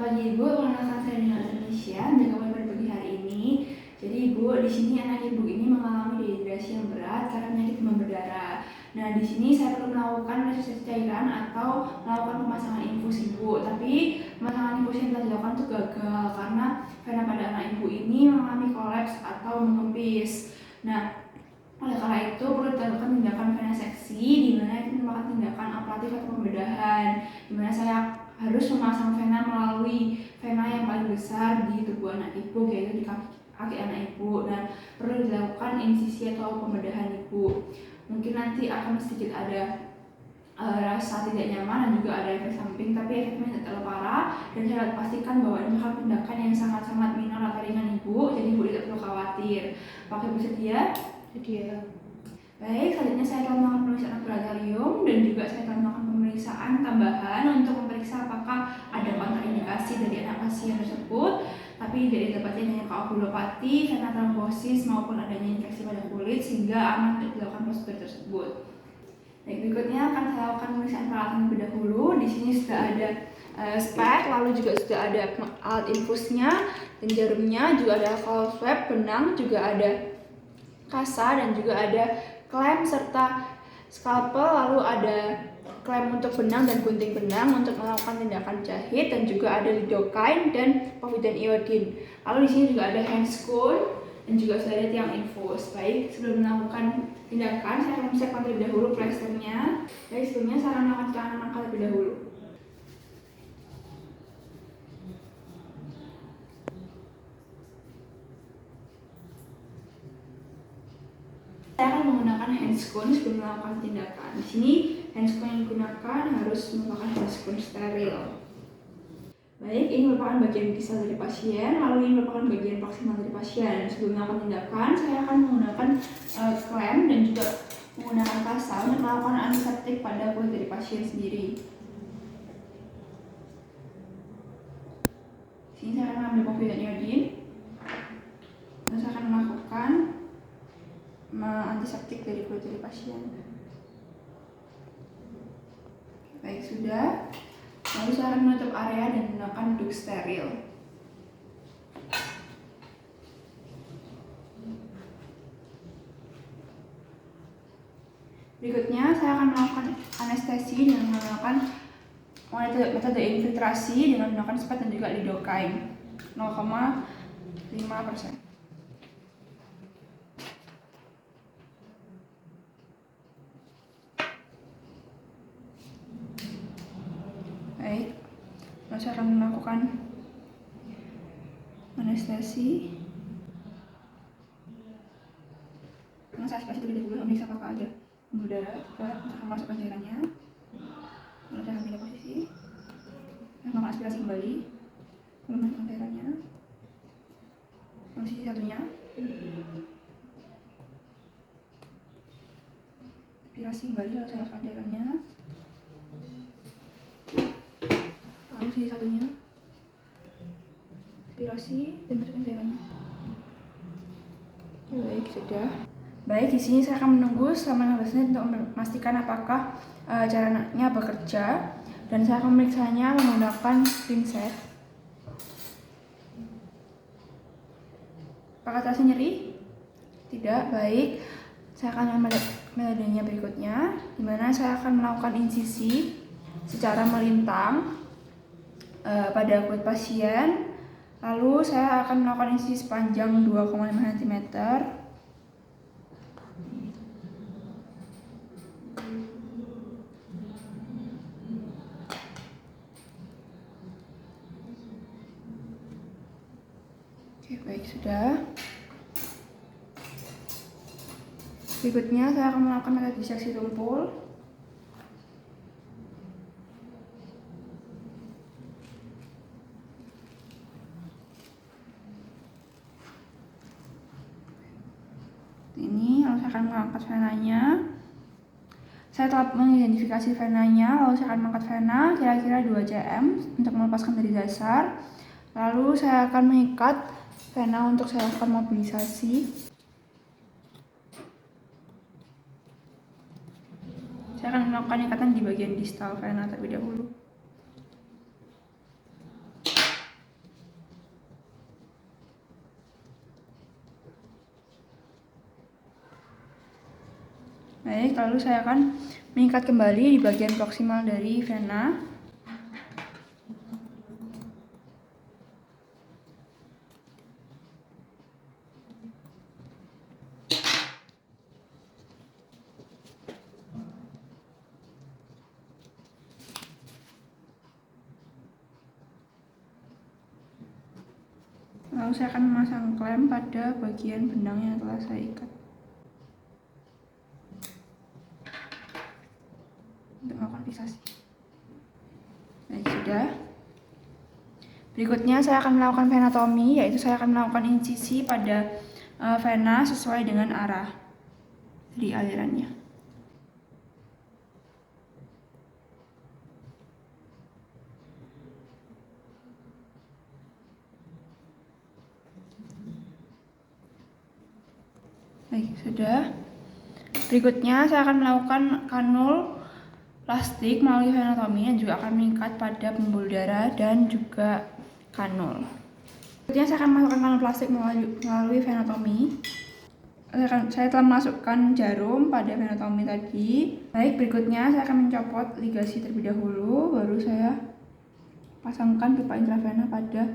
Selamat pagi Ibu, perkenalkan saya dengan Indonesia menjaga pada pagi hari ini. Jadi Ibu, di sini anak Ibu ini mengalami dehidrasi yang berat karena penyakit demam berdarah. Nah, di sini saya perlu melakukan resusitasi cairan atau melakukan pemasangan infus Ibu. Tapi pemasangan infus yang telah dilakukan itu gagal karena pada anak Ibu ini mengalami kolaps atau mengempis. Nah, oleh karena itu perlu dilakukan tindakan veneseksi, di mana itu merupakan tindakan ablatif atau pembedahan, di mana saya harus memasang vena melalui vena yang paling besar di tubuh anak Ibu, yaitu di kaki anak Ibu, dan perlu dilakukan insisi atau pembedahan Ibu. Mungkin nanti akan sedikit ada rasa tidak nyaman dan juga ada efek samping, tapi efeknya tidak terlalu parah, dan saya pastikan bahwa ini merupakan tindakan yang sangat-sangat minor atau ringan Ibu, jadi Ibu tidak perlu khawatir. Apakah Ibu sedia? Sedia. Baik, selanjutnya saya akan melakukan pemeriksaan laboratorium dan juga saya akan melakukan pemeriksaan tambahan untuk memeriksa apakah ada kontraindikasi dari anak pasien tersebut, tapi dari dapatnya adanya koagulopati, vena trombosis maupun adanya infeksi pada kulit sehingga aman untuk dilakukan prosedur tersebut. Baik, berikutnya akan saya lakukan pemeriksaan peralatan terlebih dahulu. Di sini sudah ada spek, lalu juga sudah ada alat infusnya dan jarumnya, juga ada alcohol swab, benang, juga ada kasa dan juga ada klem serta skalpel, lalu ada klem untuk benang dan gunting benang untuk melakukan tindakan jahit, dan juga ada lidocaine dan povidone iodine. Lalu di sini juga ada hand scone dan juga sudah ada tiang infus. Baik, sebelum melakukan tindakan saya akan mempersiapkan terlebih dahulu plesternya. Baik, sebelumnya saya akan melakukan tangan angkat terlebih dahulu. Saya akan menggunakan handscone sebelum melakukan tindakan. Di sini handscone yang digunakan harus merupakan handscone steril. Baik, ini merupakan bagian distal dari pasien, lalu ini merupakan bagian proksimal dari pasien. Sebelum melakukan tindakan, saya akan menggunakan klem dan juga menggunakan kasa untuk melakukan antiseptik pada kulit dari pasien sendiri. Di sini saya akan mengambil povidone iodine, dan saya akan melakukan antiseptik dari kulit dari pasien. Baik, sudah. Lalu saya akan menutup area dan menggunakan duk steril. Berikutnya saya akan melakukan anestesi dengan menggunakan metode infiltrasi dengan menggunakan spet dan juga lidocaine 0,5%. Baik, lalu saya akan melakukan anestesi. Saya aspirasi terlebih dahulu memeriksa apakah ada udara juga untuk memasukkan cairannya. Lalu saya akan pindah posisi. Saya melakukan aspirasi kembali, memasukkan cairannya. Posisi satunya. Aspirasi kembali, lalu saya masukkan cairannya. Lalu sisi satunya. Aspirasi dan masukkan cairannya. Baik, sudah. Baik, di sini saya akan menunggu selama 15 menit untuk memastikan apakah cairannya bekerja, dan saya akan memeriksanya menggunakan pinset. Apakah terasa nyeri? Tidak. Baik, saya akan metodenya berikutnya, di mana saya akan melakukan insisi secara melintang pada kulit pasien. Lalu saya akan melakukan insisi sepanjang 2,5 cm. Oke, baik, sudah. Berikutnya saya akan melakukan metode diseksi tumpul. Ini, lalu saya akan mengangkat venanya. Saya telah mengidentifikasi venanya, lalu saya akan mengangkat vena kira-kira 2 cm untuk melepaskan dari dasar. Lalu saya akan mengikat vena untuk saya lakukan mobilisasi. Saya akan melakukan ikatan di bagian distal vena terlebih dahulu. Baik, lalu saya akan mengikat kembali di bagian proksimal dari vena. Lalu saya akan memasang klem pada bagian benang yang telah saya ikat untuk melakukan fiksasi. Baik, sudah. Berikutnya saya akan melakukan venotomi, yaitu saya akan melakukan insisi pada vena sesuai dengan arah dari alirannya. Baik, sudah. Berikutnya saya akan melakukan kanul plastik melalui venotomi dan juga akan mengikat pada pembuluh darah dan juga kanul. Berikutnya saya akan masukkan kanul plastik melalui venotomi. Saya telah memasukkan jarum pada venotomi tadi. Baik, berikutnya saya akan mencopot ligasi terlebih dahulu, baru saya pasangkan pipa intravena pada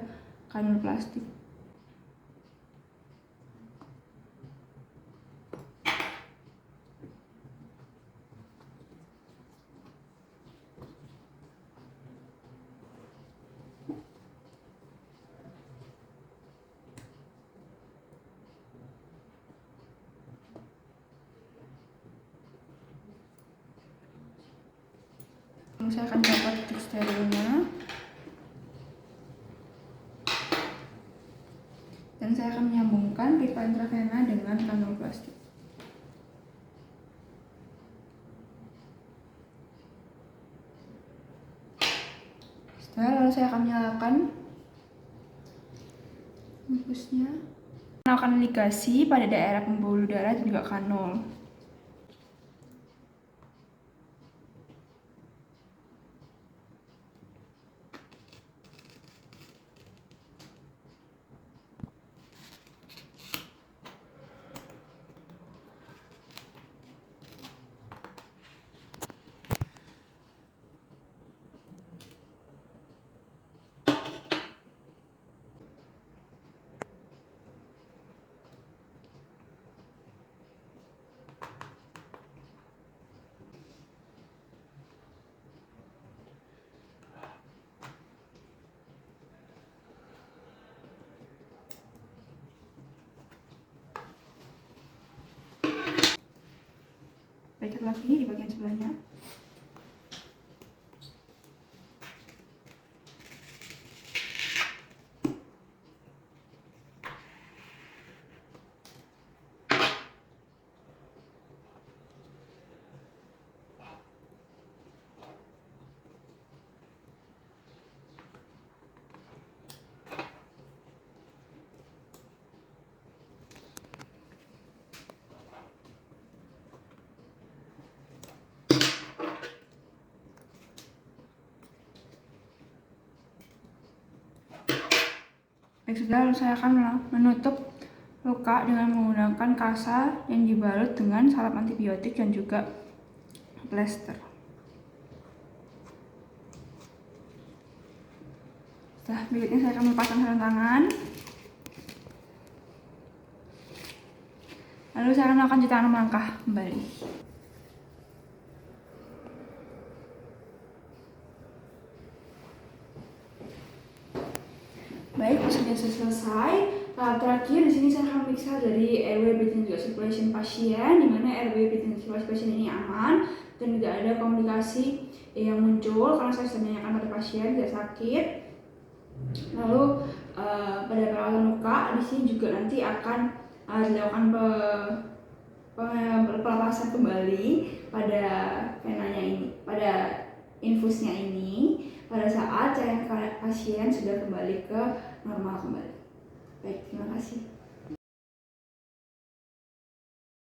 kanul plastik. Lalu saya akan copot tip sterilnya dan saya akan menyambungkan pipa intravena dengan kanul plastik. Lalu saya akan menyalakan infusnya, melakukan ligasi pada daerah pembuluh darah dan juga kanul. Baik, lagi di bagian sebelahnya. Baik, sudah. Lalu saya akan menutup luka dengan menggunakan kasa yang dibalut dengan salep antibiotik dan juga plester. Berikutnya saya akan melepaskan sarung tangan. Lalu saya akan melakukan jutaan langkah kembali. Baik, sudah selesai. Terakhir di sini saya akan periksa dari airway breathing circulation pasien, di mana airway breathing circulation pasien ini aman dan tidak ada komplikasi yang muncul karena saya sudah menanyakan pada pasien tidak sakit. Lalu pada perawatan luka di sini juga nanti akan dilakukan pelepasan kembali pada venanya ini, pada infusnya ini pada saat cairan pasien sudah kembali ke normal kembali. Baik, terima kasih.